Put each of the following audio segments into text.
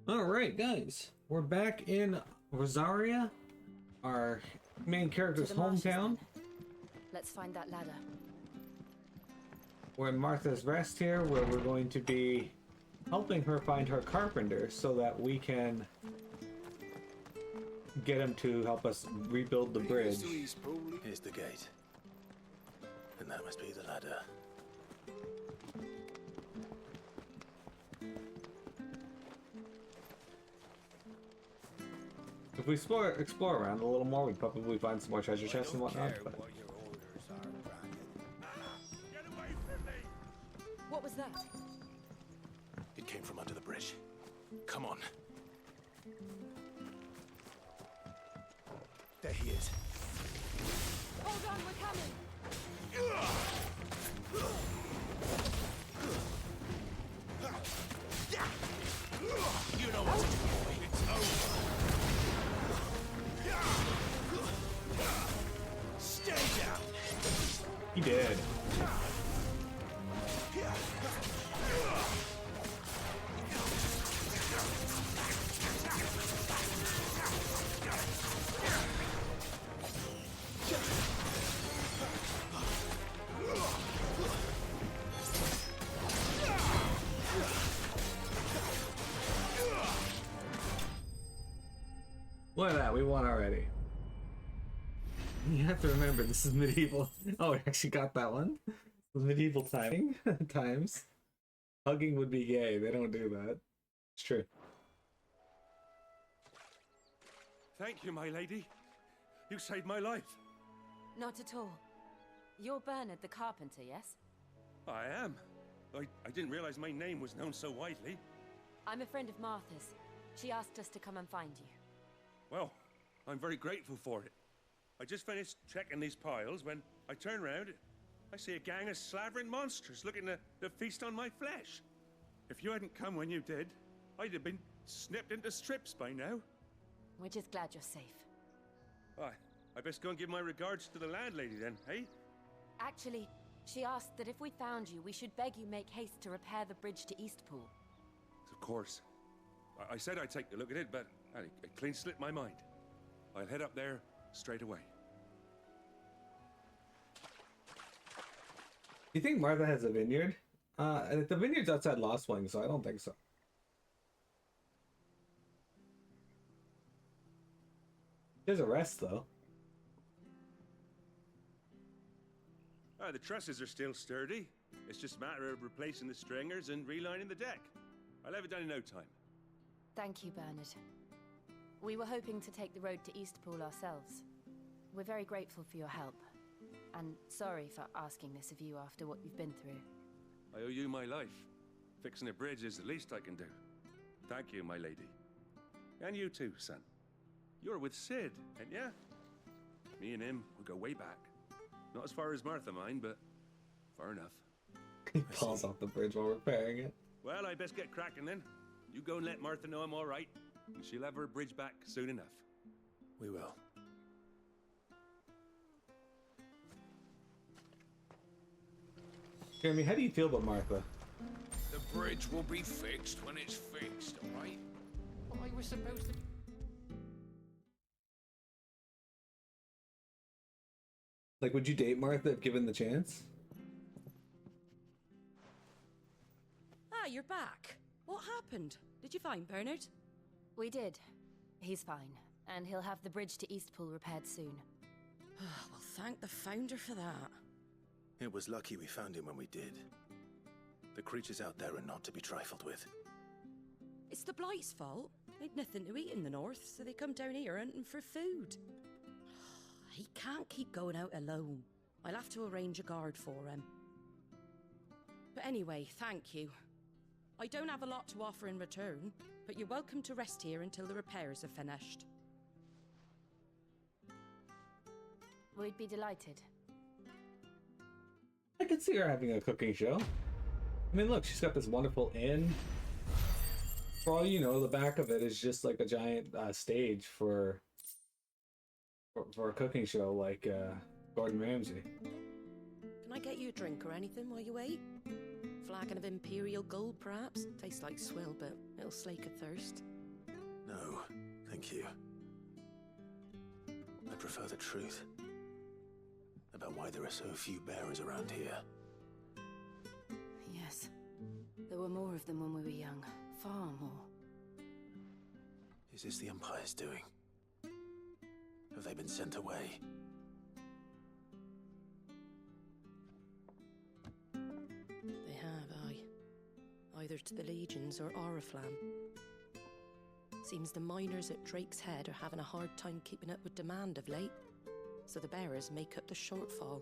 Alright, guys. We're back in Rosaria, our main character's hometown. Let's find that ladder. We're in Martha's Rest here, where we're going to be helping her find her carpenter so that we can get him to help us rebuild the bridge. Here's the gate. And that must be the ladder. If we explore around a little more, we'd probably find some more treasure chests and whatnot. But... What was that? It came from under the bridge. Come on. There he is. Hold on, we're coming! You know what to do, boy. It's over. Stay down. He did. Look at that, we won already. You have to remember, this is medieval. Oh, we actually got that one. Medieval timing times. Hugging would be gay. They don't do that. It's true. Thank you, my lady. You saved my life. Not at all. You're Bernard the carpenter, yes? I am. I didn't realize my name was known so widely. I'm a friend of Martha's. She asked us to come and find you. Well, I'm very grateful for it. I just finished checking these piles when I turn around. I see a gang of slavering monsters looking to feast on my flesh. If you hadn't come when you did, I'd have been snipped into strips by now. We're just glad you're safe. I best go and give my regards to the landlady then, eh? Actually, she asked that if we found you, we should beg you make haste to repair the bridge to Eastpool. Of course. I said I'd take a look at it, but it clean slipped my mind. I'll head up there straight away. You think Martha has a vineyard? The vineyard's outside Lost Wing, so I don't think so. There's a rest, though. The trusses are still sturdy. It's just a matter of replacing the stringers and relining the deck. I'll have it done in no time. Thank you, Bernard. We were hoping to take the road to Eastpool ourselves. We're very grateful for your help. And sorry for asking this of you after what you've been through. I owe you my life. Fixing a bridge is the least I can do. Thank you, my lady. And you too, son. You're with Sid, ain't ya? Me and him, we go way back. Not as far as Martha, mind, but far enough. He falls off the bridge while repairing it. Well, I best get cracking then. You go and let Martha know I'm all right, and she'll have her bridge back soon enough. We will. Jeremy, how do you feel about Martha? The bridge will be fixed when it's fixed, alright? I was supposed to... Like, would you date Martha if given the chance? Ah, you're back. What happened? Did you find Bernard? We did. He's fine, and he'll have the bridge to Eastpool repaired soon. Well, thank the Founder for that. It was lucky we found him when we did. The creatures out there are not to be trifled with. It's the Blight's fault. They'd nothing to eat in the north, so they come down here hunting for food. He can't keep going out alone. I'll have to arrange a guard for him. But anyway, thank you. I don't have a lot to offer in return, but you're welcome to rest here until the repairs are finished. We'd be delighted. I could see her having a cooking show. I mean, look, she's got this wonderful inn. For all you know, the back of it is just like a giant stage for a cooking show, like Gordon Ramsay. Can I get you a drink or anything while you wait? Flagon of Imperial Gold, perhaps? Tastes like swill, but it'll slake a thirst. No, thank you. I prefer the truth about why there are so few bearers around here. Yes. There were more of them when we were young. Far more. Is this the Empire's doing? Have they been sent away? They have, aye. Either to the Legions or Oriflamme. Seems the miners at Drake's Head are having a hard time keeping up with demand of late, so the bearers make up the shortfall.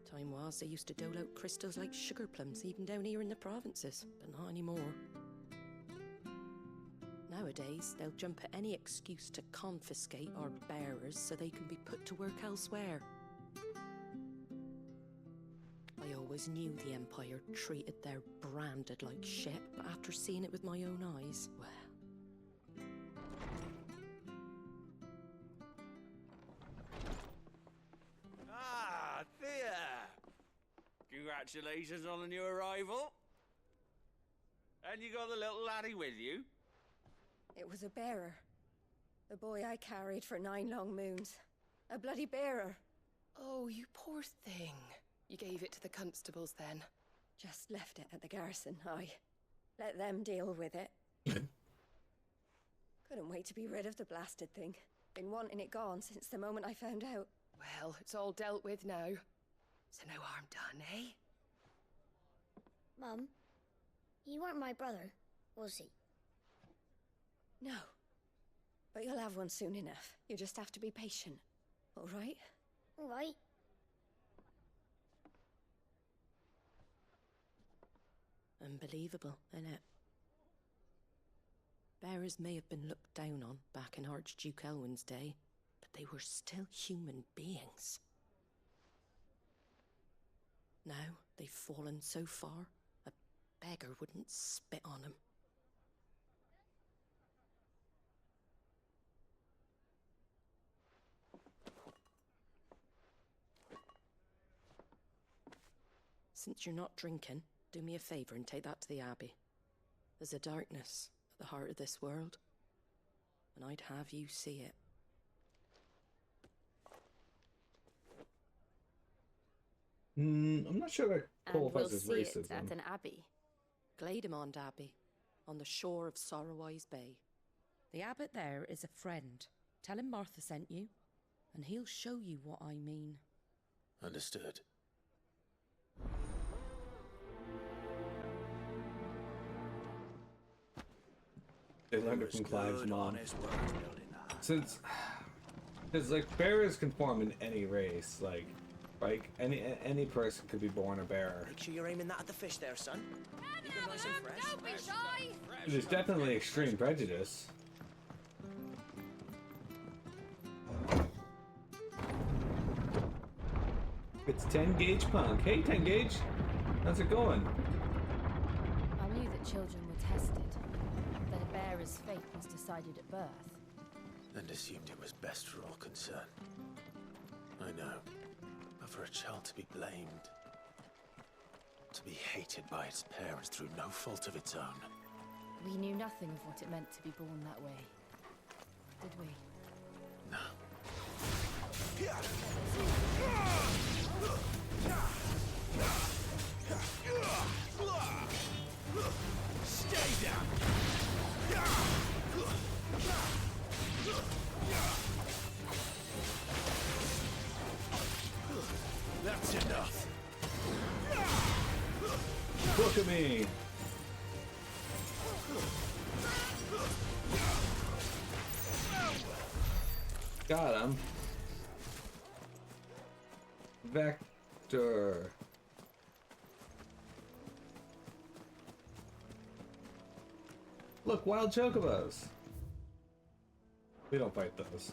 Time was, they used to dole out crystals like sugar plums, even down here in the provinces, but not anymore. Nowadays, they'll jump at any excuse to confiscate our bearers so they can be put to work elsewhere. I always knew the Empire treated their branded like shit, but after seeing it with my own eyes, well... Ah, there! Congratulations on the new arrival. And you got the little laddie with you? It was a bearer. The boy I carried for 9 long moons. A bloody bearer. Oh, you poor thing. You gave it to the constables then? Just left it at the garrison, aye. Let them deal with it. Couldn't wait to be rid of the blasted thing. Been wanting it gone since the moment I found out. Well, it's all dealt with now. So no harm done, eh? Mum, you weren't my brother, was he? No. But you'll have one soon enough. You just have to be patient. All right? All right. Unbelievable, innit? Bearers may have been looked down on back in Archduke Elwin's day, but they were still human beings. Now they've fallen so far, a beggar wouldn't spit on them. Since you're not drinking, do me a favour and take that to the Abbey. There's a darkness at the heart of this world, and I'd have you see it. I'm not sure that And we'll qualifies as see it racism. at an abbey. Glaidemond Abbey, on the shore of Sorrowise Bay. The abbot there is a friend. Tell him Martha sent you, and he'll show you what I mean. Understood. They learned it from Clive's mom. Since, because like bearers can form in any race, like any person could be born a bearer. Make sure you're aiming that at the fish there, son. Keep it nice and fresh. Don't be shy! There's definitely extreme prejudice. It's 10 Gauge Punk. Hey 10 Gauge, how's it going? I knew that children were tested, that a bearer's fate was decided at birth. And assumed it was best for all concerned. I know. But for a child to be blamed, to be hated by its parents through no fault of its own. We knew nothing of what it meant to be born that way, did we? No. Stay down! That's enough. Look at me. Got him. Vector. Look, wild chocobos. We don't fight those.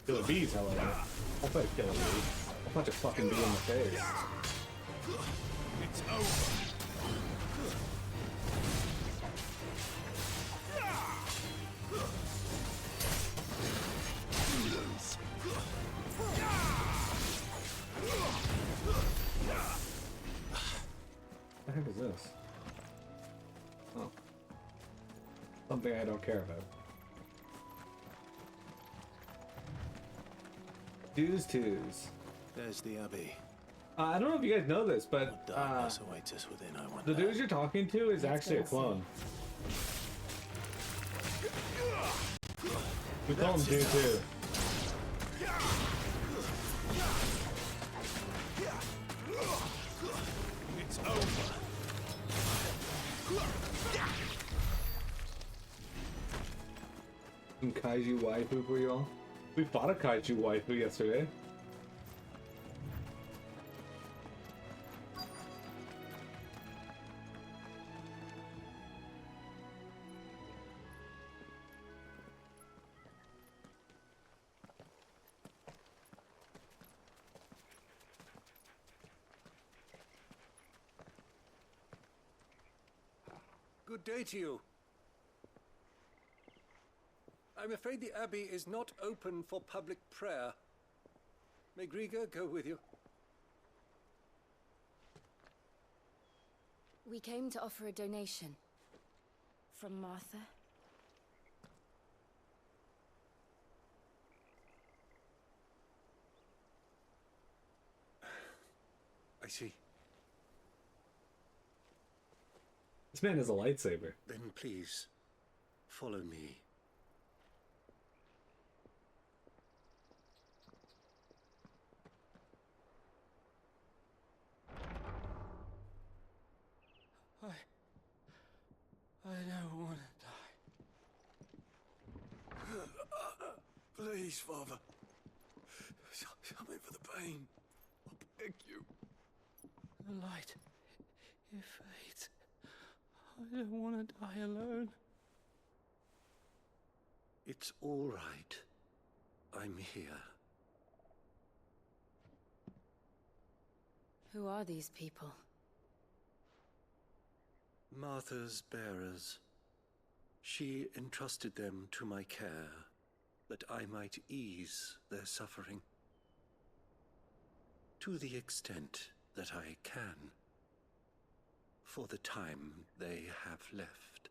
Killer bees, however. I'll fight killer bees. I'll punch a fucking bee in the face. It's over. What the heck is this? Oh. something I don't care about. Twos. There's the Abbey. I don't know if you guys know this, but What darkness awaits us within, I wonder. the dude you're talking to is Let's actually go a clone. see. We call him Dude too. It's over. Some kaiju waifu for y'all. We fought a kaiju waifu yesterday. Good day to you. I'm afraid the Abbey is not open for public prayer. May Griga go with you? We came to offer a donation. From Martha. I see. This man has a lightsaber. Then please, follow me. I don't want to die. Please, Father. Help me for the pain. I beg you. The light, it fades. I don't want to die alone. It's all right. I'm here. Who are these people? Martha's bearers. She entrusted them to my care, that I might ease their suffering. To the extent that I can. For the time they have left.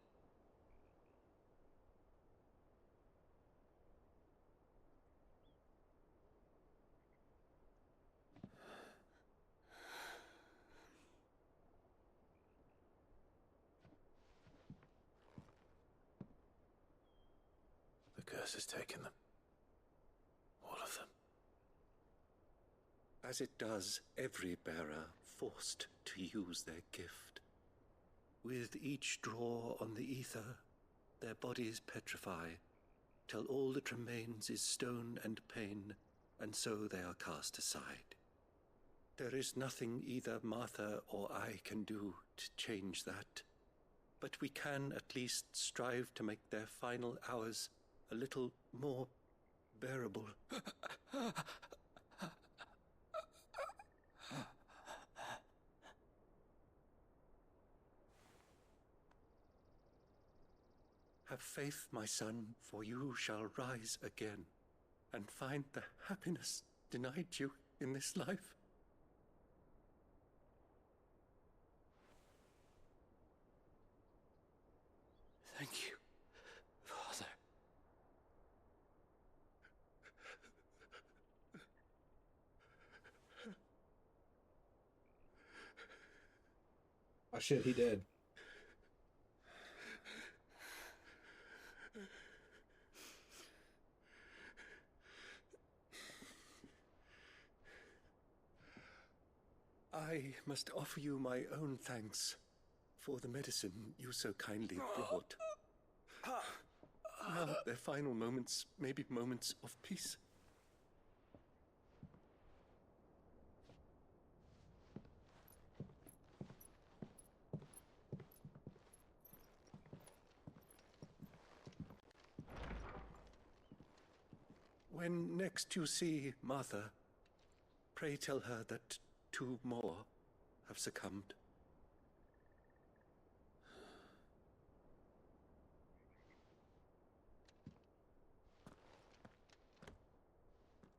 The curse has taken them. All of them. As it does every bearer forced to use their gift. With each draw on the ether, their bodies petrify, till all that remains is stone and pain, and so they are cast aside. There is nothing either Martha or I can do to change that, but we can at least strive to make their final hours a little more bearable. Have faith, my son, for you shall rise again, and find the happiness denied you in this life. Thank you, Father. Oh shit, he did. I must offer you my own thanks for the medicine you so kindly brought. Now their final moments may be moments of peace. When next you see Martha, pray tell her that 2 more have succumbed.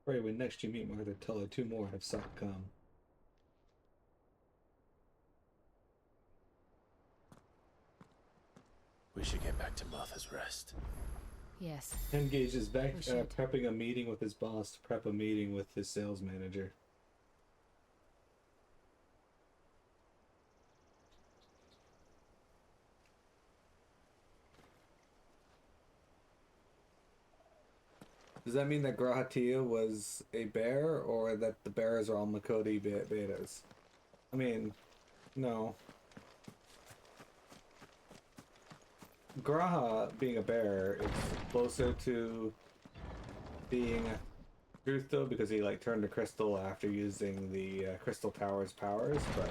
Pray when next you meet Martha, tell her 2 more have succumbed. We should get back to Martha's Rest. Yes. Engage is back We should. prepping a meeting with his boss to prep a meeting with his sales manager. Does that mean that Grahatia was a bear, or that the bears are all Makoti betas? I mean, no. Graha being a bear, it's closer to being truth though, because he like turned to crystal after using the crystal tower's powers, but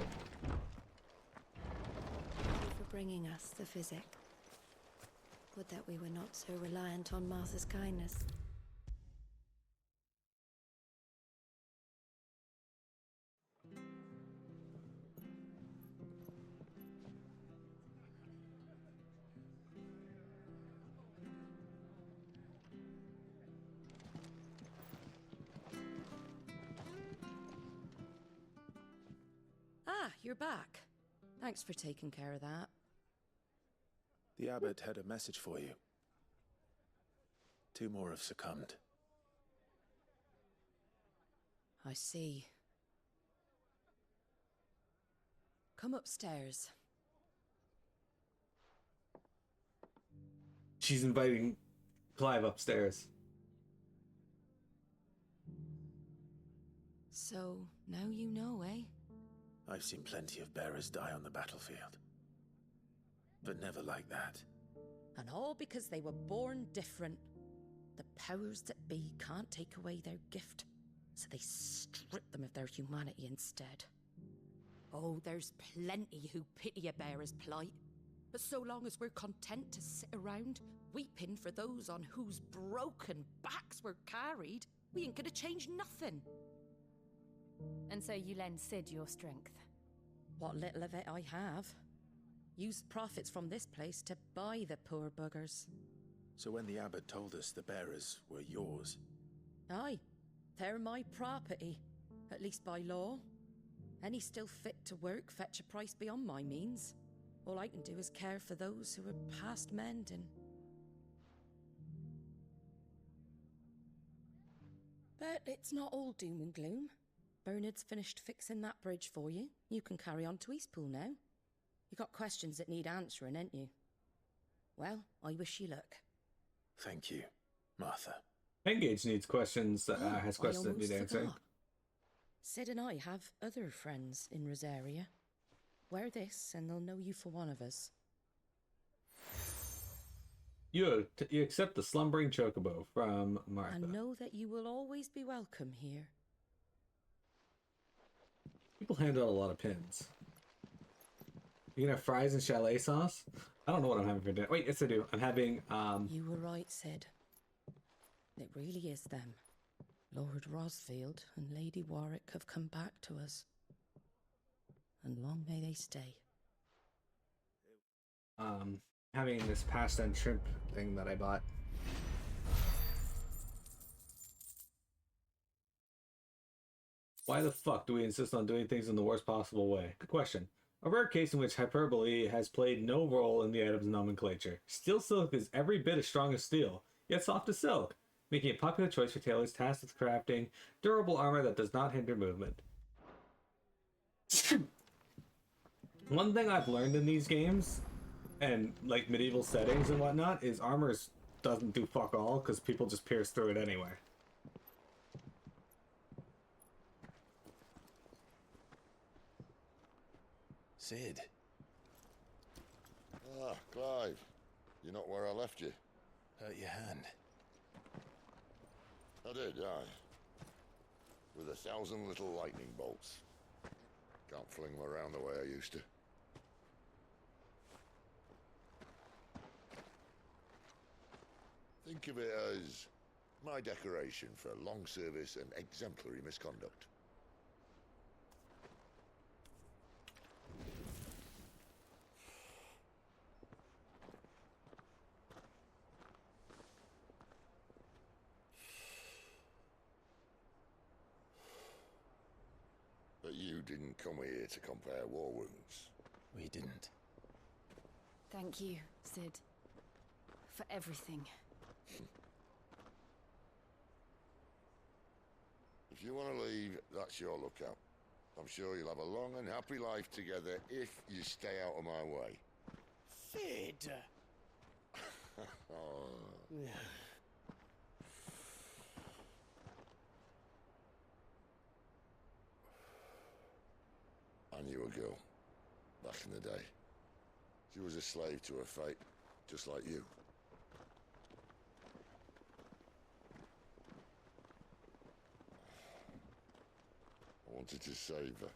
Thank you for bringing us the physic. Would that we were not so reliant on Martha's kindness. Ah, you're back. Thanks for taking care of that. The abbot had a message for you. 2 more have succumbed. I see. Come upstairs. she's inviting Clive upstairs. So, now you know, eh? I've seen plenty of bearers die on the battlefield. But never like that. And all because they were born different. The powers that be can't take away their gift, so they strip them of their humanity instead. Oh, there's plenty who pity a bearer's plight. But so long as we're content to sit around, weeping for those on whose broken backs we're carried, we ain't gonna change nothing. And so you lend Sid your strength? What little of it I have. Used profits from this place to buy the poor buggers. So when the abbot told us the bearers were yours... Aye, they're my property, at least by law. Any still fit to work fetch a price beyond my means. All I can do is care for those who are past mending. But it's not all doom and gloom. Bernard's finished fixing that bridge for you. You can carry on to Eastpool now. You got questions that need answering, ain't you? Well, I wish you luck. Thank you, Martha. Engage needs questions that has questions that need answering. Sid and I have other friends in Rosaria. Wear this and they'll know you for one of us. You accept the slumbering chocobo from Martha. And know that you will always be welcome here. People hand out a lot of pins. You can have fries and chalet sauce? I don't know what I'm having for dinner. Wait, yes I do. I'm having, You were right, Sid. It really is them. Lord Rosfield and Lady Warwick have come back to us. And long may they stay. having this pasta and shrimp thing that I bought. Why the fuck do we insist on doing things in the worst possible way? Good question. A rare case in which hyperbole has played no role in the item's nomenclature. Steel silk is every bit as strong as steel, yet soft as silk, making it a popular choice for tailors tasked with crafting durable armor that does not hinder movement. One thing I've learned in these games, and like medieval settings and whatnot, is armor doesn't do fuck all, because people just pierce through it anyway. Sid. Ah, Clive. You're not where I left you. Hurt your hand. I did, aye. With 1,000 little lightning bolts. Can't fling them around the way I used to. Think of it as my decoration for long service and exemplary misconduct. But you didn't come here to compare war wounds. We didn't. Thank you, Sid. for everything. If you want to leave, that's your lookout. I'm sure you'll have a long and happy life together if you stay out of my way. Sid! Oh. I knew a girl back in the day. She was a slave to her fate, just like you. I wanted to save her.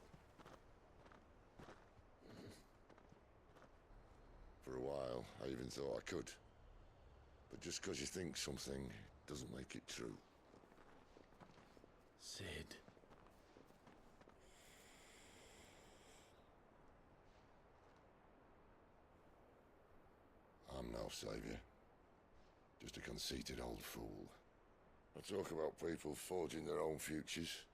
For a while, I even thought I could. But just because you think something doesn't make it true. Sid. I'm no savior. Just a conceited old fool. I talk about people forging their own futures.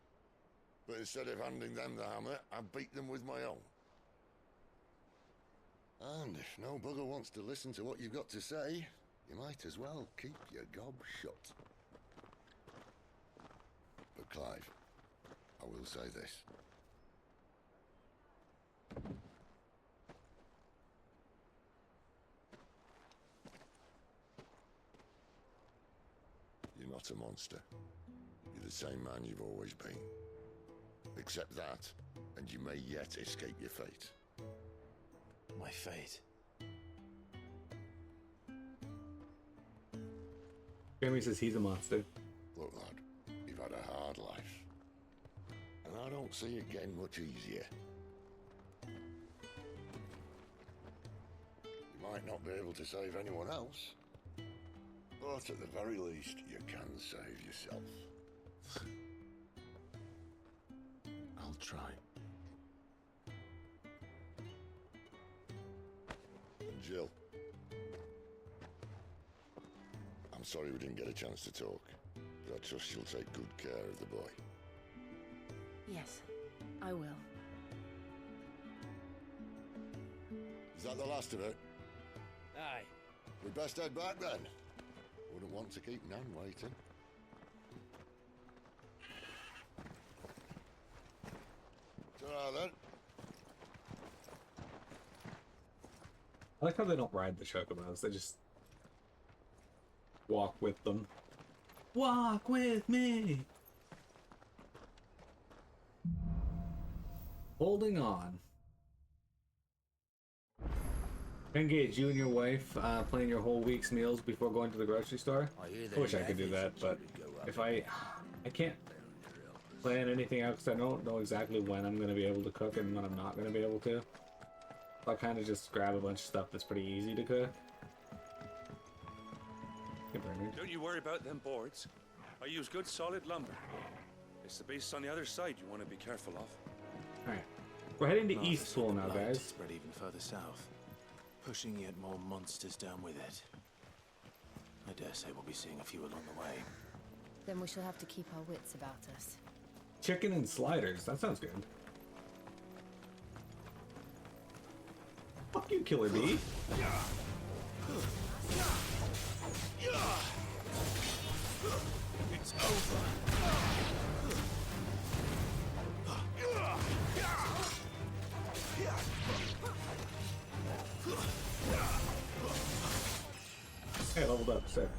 But instead of handing them the hammer, I beat them with my own. And if no bugger wants to listen to what you've got to say, you might as well keep your gob shut. But Clive, I will say this. You're not a monster. You're the same man you've always been. Accept that, and you may yet escape your fate. My fate. Jamie says he's a monster. Look, lad, you've had a hard life. And I don't see it getting much easier. You might not be able to save anyone else, but at the very least, you can save yourself. I'll try. And Jill, I'm sorry we didn't get a chance to talk, but I trust you'll take good care of the boy. Yes, I will. Is that the last of it? Aye. We'd best head back then. Wouldn't want to keep Nan waiting. Ta-ra then. I like how they don't ride the chocobos, they just walk with them. Walk with me! Holding on. Engage you and your wife plan your whole week's meals before going to the grocery store. I wish I could do that, but if I can't plan anything out because I don't know exactly when I'm going to be able to cook and when I'm not going to be able to. So I kind of just grab a bunch of stuff that's pretty easy to cook. Hey, Bernard. Don't you worry about them boards. I use good solid lumber. It's the beasts on the other side you want to be careful of. Alright. We're heading to Eastpool now, guys. Spread even further south, pushing yet more monsters down with it. I dare say we'll be seeing a few along the way. Then we shall have to keep our wits about us. Chicken and sliders. That sounds good. Fuck you, Killer Bee. It's over. Hey, I leveled up, sick.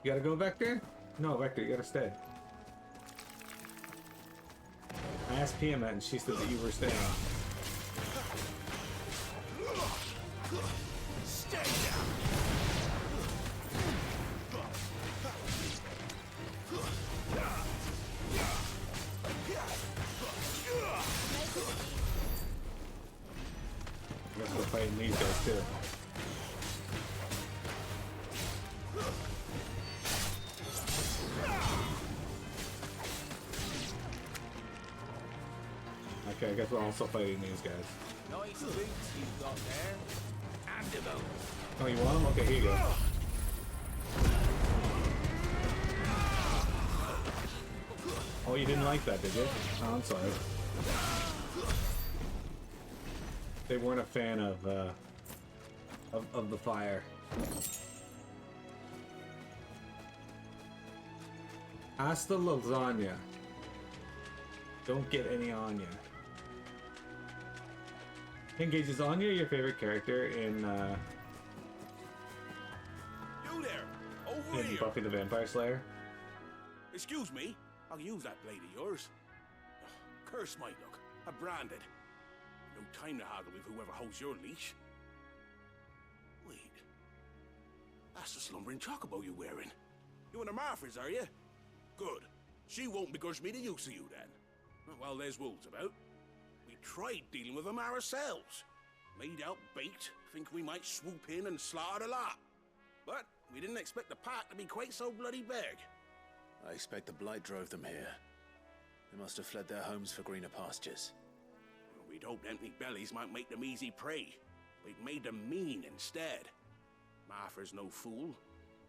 You gotta go, Vector? No, Vector, you gotta stay. I asked Piamet and she said that you were staying. Stay down. I guess we're fighting these guys too. Okay, I guess we're also fighting these guys. Nice boots you've got there. And them out. Oh, you want them? Okay, here you go. Oh, you didn't like that, did you? Oh, I'm sorry. They weren't a fan of the fire. Hasta lasagna. Don't get any Anya. Engage, is Anya your favorite character in You there! Over here! Buffy the Vampire Slayer? Excuse me, I can use that blade of yours. Ugh, curse my luck. I'm branded. No time to haggle with whoever holds your leash. Wait. That's the slumbering chocobo you're wearing. You and the Marthas, are you? Good. She won't begrudge me the use of you then. Well, there's wolves about. We tried dealing with them ourselves. Made out bait, think we might swoop in and slaughter the lot. But we didn't expect the pack to be quite so bloody big. I expect the blight drove them here. They must have fled their homes for greener pastures. We'd hoped empty bellies might make them easy prey, but it made them mean instead. Martha's no fool,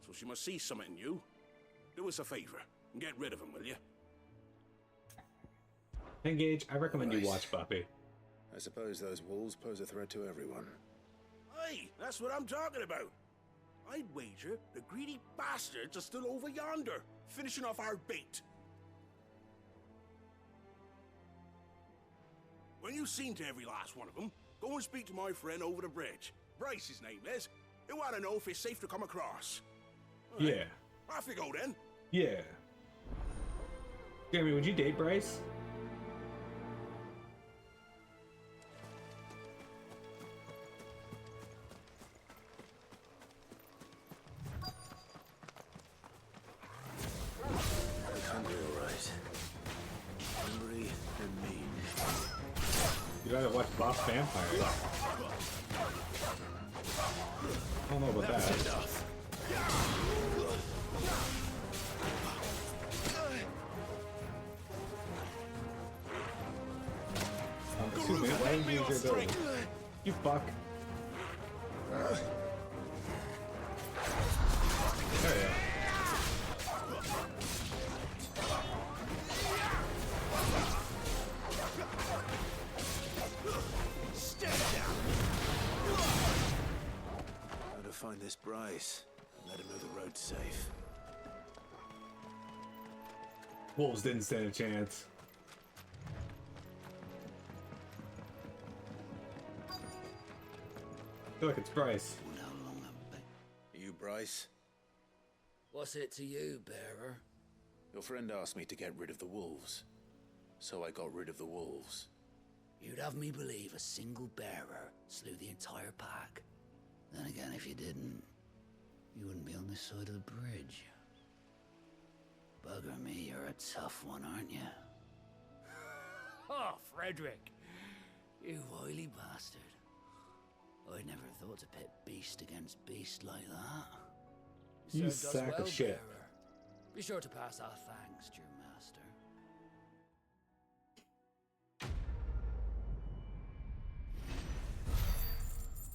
so she must see something in you. Do us a favor and get rid of them, will you? Engage, I recommend you watch Buffy. I suppose those wolves pose a threat to everyone. Aye, that's what I'm talking about. I'd wager the greedy bastards are still over yonder, finishing off our bait. When you've seen to every last one of them, go and speak to my friend over the bridge. Bryce, his name is. He'll want to know if it's safe to come across. All right. Yeah. Off you go then. Yeah. Jeremy, would you date Bryce? You gotta watch Boss Vampire. I don't know about that. Excuse me, why didn't you use your ability? You fuck. There you go. Find this Bryce and let him know the road's safe. Wolves didn't stand a chance. I feel like it's Bryce. Are you Bryce? What's it to you, bearer? Your friend asked me to get rid of the wolves, so I got rid of the wolves. You'd have me believe a single bearer slew the entire pack. Then again, if you didn't, you wouldn't be on this side of the bridge. Bugger me, you're a tough one, aren't you? Oh, Frederick! You wily bastard. I'd never thought to pit beast against beast like that. You served us sack well, of shit. bearer. Be sure to pass our thanks to your master.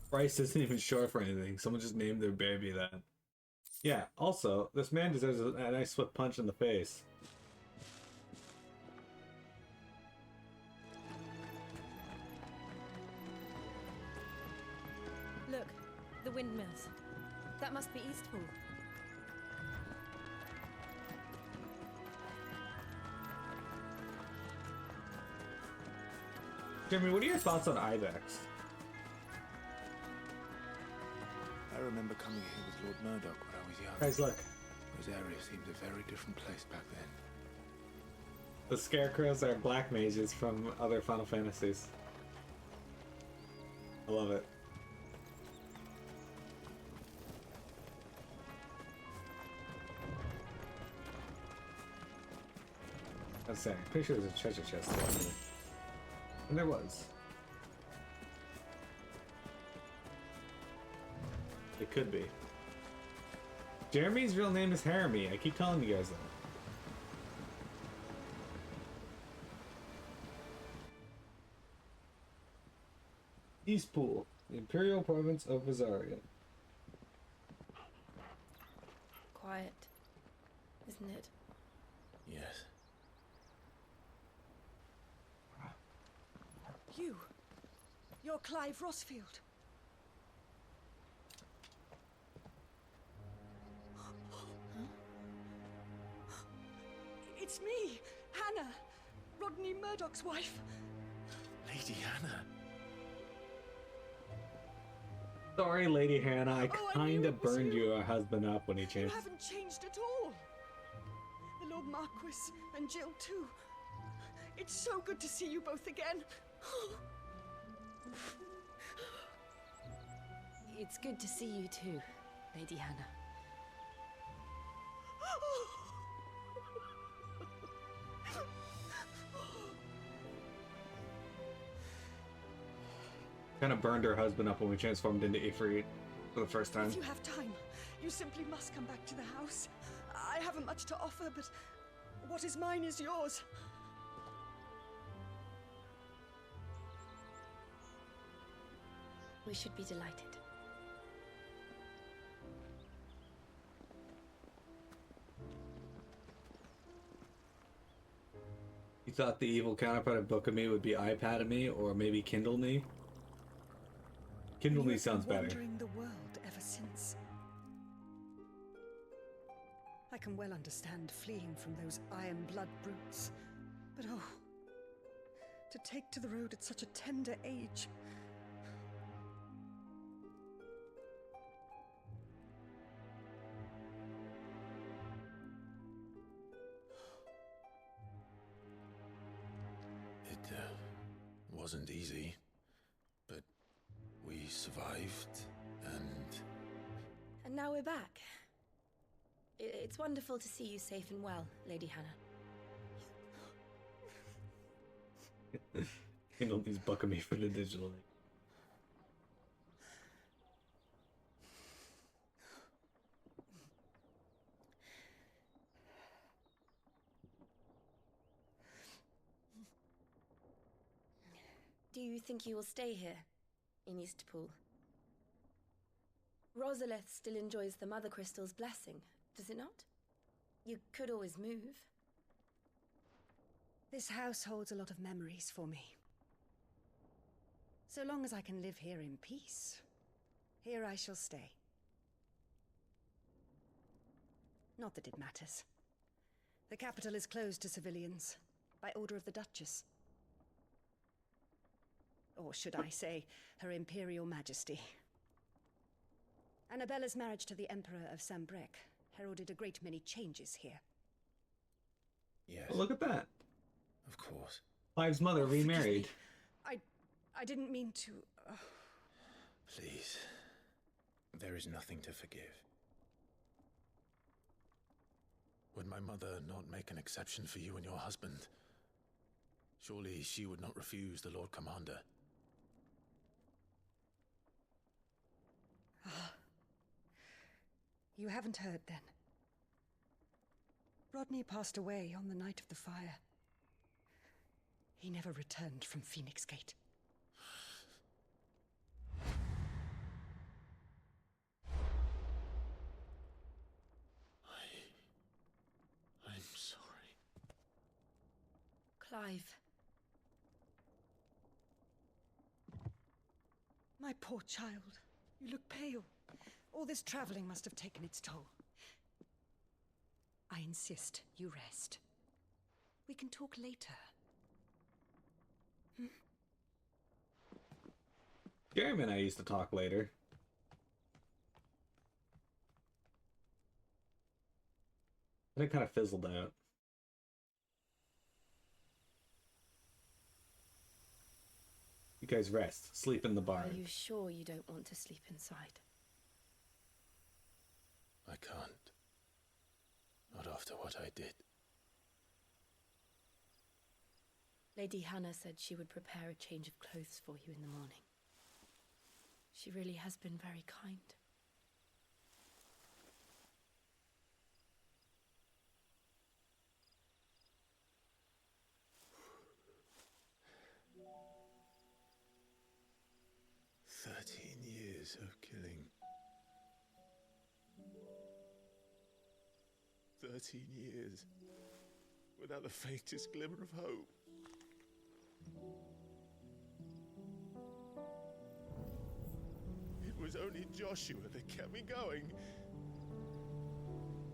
Bryce isn't even short for anything. Someone just named their baby that. Yeah, also, this man deserves a nice swift punch in the face. Look, the windmills. That must be Eastpool. Jeremy, what are your thoughts on Ibex? I remember coming here with Lord Murdoch when I was young. Guys, look. Those areas seemed a very different place back then. The scarecrows are black mages from other Final Fantasies. I love it. I was saying, pretty sure there's a treasure chest there. And there was. It could be. Jeremy's real name is Haremy. I keep telling you guys that. Eastpool, the Imperial Province of Vizaria. Quiet, isn't it? Yes. You're Clive Rossfield. It's me, Hannah, Rodney Murdoch's wife. Lady Hannah. Sorry, Lady Hannah, I Oh, I kind knew of it was burned you. your husband up when he You changed. haven't changed at all. The Lord Marquis and Jill too. It's so good to see you both again. It's good to see you too, Lady Hannah. Kind of burned her husband up when we transformed into Ifrit for the first time. If you have time, you simply must come back to the house. I haven't much to offer, but what is mine is yours. We should be delighted. You thought the evil counterpart of Book of Me would be iPad of Me, or maybe Kindle Me? Kindle Me sounds better. Wandering the world ever since. I can well understand fleeing from those iron blood brutes, but oh, to take to the road at such a tender age. It wasn't easy, but we survived, and... And now we're back. It's wonderful to see you safe and well, Lady Hannah. Kindle Me's Book of Me for the digital age. Do you think you will stay here, in Eastpool? Rosalith still enjoys the Mother Crystal's blessing, does it not? You could always move. This house holds a lot of memories for me. So long as I can live here in peace, here I shall stay. Not that it matters. The capital is closed to civilians, by order of the Duchess. Or should I say, Her Imperial Majesty. Annabella's marriage to the Emperor of Sambrec heralded a great many changes here. Yes. Well, look at that. Of course. Clive's mother remarried. I didn't mean to... Please. There is nothing to forgive. Would my mother not make an exception for you and your husband? Surely she would not refuse the Lord Commander. You haven't heard, then. Rodney passed away on the night of the fire. He never returned from Phoenix Gate. I'm sorry. Clive. My poor child. You look pale. All this traveling must have taken its toll. I insist you rest. We can talk later. Jeremy and I used to talk later. And it kind of fizzled out. You guys rest. Sleep in the barn. Are you sure you don't want to sleep inside? I can't. Not after what I did. Lady Hannah said she would prepare a change of clothes for you in the morning. She really has been very kind. 13 years of killing. 13 years without the faintest glimmer of hope. It was only Joshua that kept me going.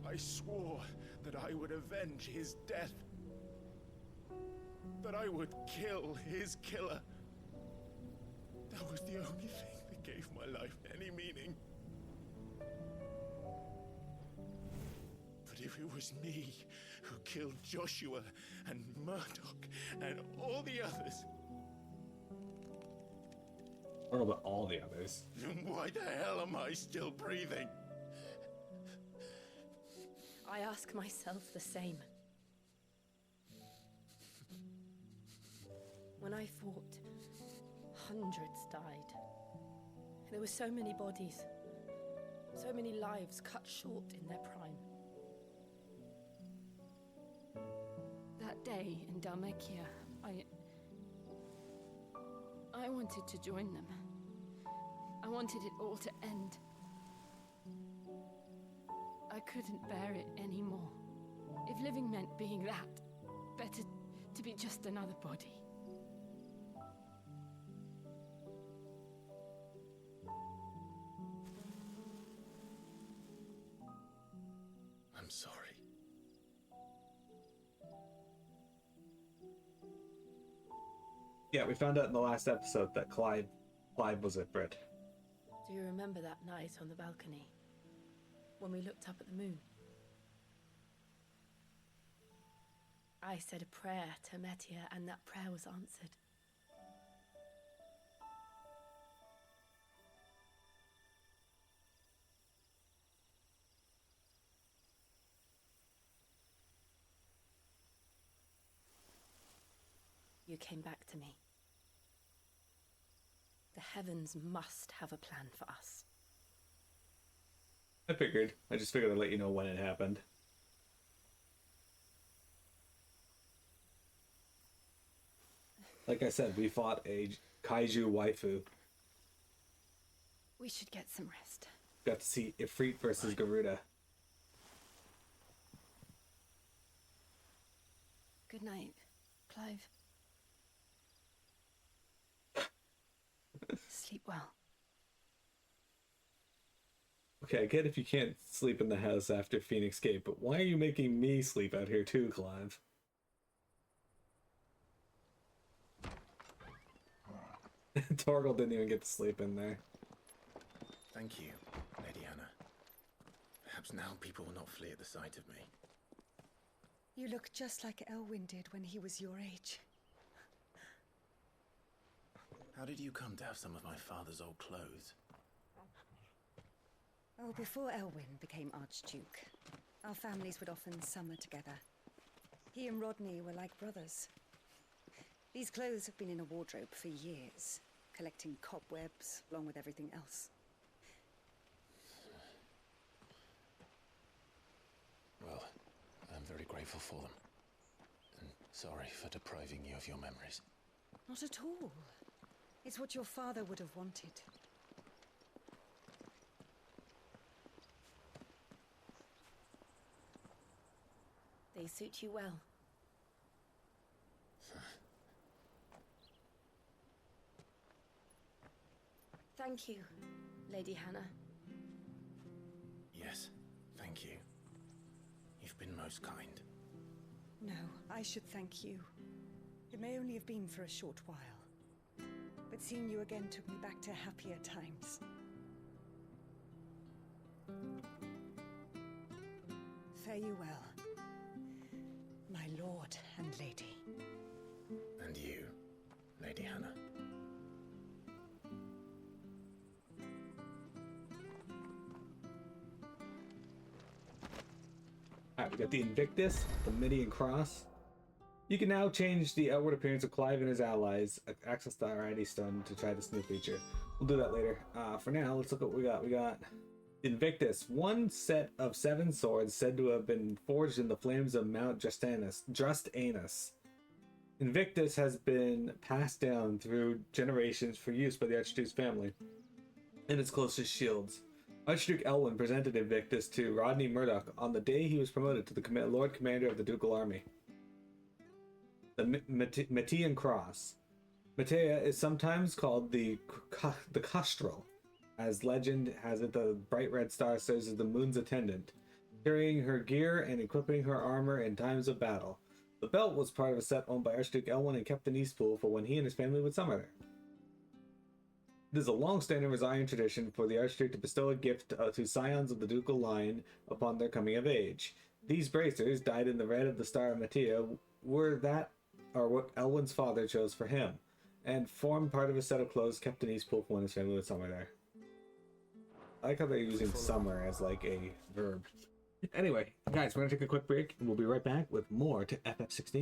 I swore that I would avenge his death. That I would kill his killer. That was the only thing that gave my life any meaning. But if it was me who killed Joshua and Murdoch and all the others... I don't know about all the others. Then why the hell am I still breathing? I ask myself the same. When I fought, hundreds died. There were so many bodies, so many lives cut short in their prime. That day in Dalmekia, I wanted to join them. I wanted it all to end. I couldn't bear it anymore. If living meant being that, better to be just another body. I'm sorry. Yeah, we found out in the last episode that Clive was a Brit. Do you remember that night on the balcony? When we looked up at the moon? I said a prayer to Metia, and that prayer was answered. You came back to me. The heavens must have a plan for us. I figured. I just figured I'd let you know when it happened. Like I said, we fought a kaiju waifu. We should get some rest. Got to see Ifrit versus Garuda. Good night, Clive. Sleep well. Okay, I get if you can't sleep in the house after Phoenix Gate, but why are you making me sleep out here too, Clive? Torgal didn't even get to sleep in there. Thank you, Lady Hannah. Perhaps now people will not flee at the sight of me. You look just like Elwyn did when he was your age. How did you come to have some of my father's old clothes? Oh, before Elwyn became Archduke, our families would often summer together. He and Rodney were like brothers. These clothes have been in a wardrobe for years, collecting cobwebs along with everything else. Well, I'm very grateful for them. And sorry for depriving you of your memories. Not at all. It's what your father would have wanted. They suit you well. Thank you, Lady Hannah. Yes, thank you. You've been most kind. No, I should thank you. It may only have been for a short while, but seeing you again took me back to happier times. Fare you well, my lord and lady. And you, Lady Hannah. Alright, we got the Invictus, the Midian Cross. You can now change the outward appearance of Clive and his allies. Access the Alrighty Stone to try this new feature. We'll do that later. For now, let's look at what we got. We got Invictus, one set of 7 swords said to have been forged in the flames of Mount Just-Anus. Invictus has been passed down through generations for use by the Archduke's family. and its closest shields. Archduke Elwyn presented Invictus to Rodney Murdoch on the day he was promoted to the Lord Commander of the Ducal Army. The Matean Cross. Matea is sometimes called the Kestrel. As legend has it, the bright red star serves as the moon's attendant, carrying her gear and equipping her armor in times of battle. The belt was part of a set owned by Archduke Elwyn and kept in Eastpool for when he and his family would summer there. It is a long-standing Rosarian tradition for the Archduke to bestow a gift to scions of the ducal line upon their coming of age. These bracers, dyed in the red of the Star of Matea, were what Elwyn's father chose for him, and formed part of a set of clothes kept in Eastpool for when his family would summer there. I like how they're using summer as like a verb. Anyway, guys, we're gonna take a quick break, and we'll be right back with more to FF16.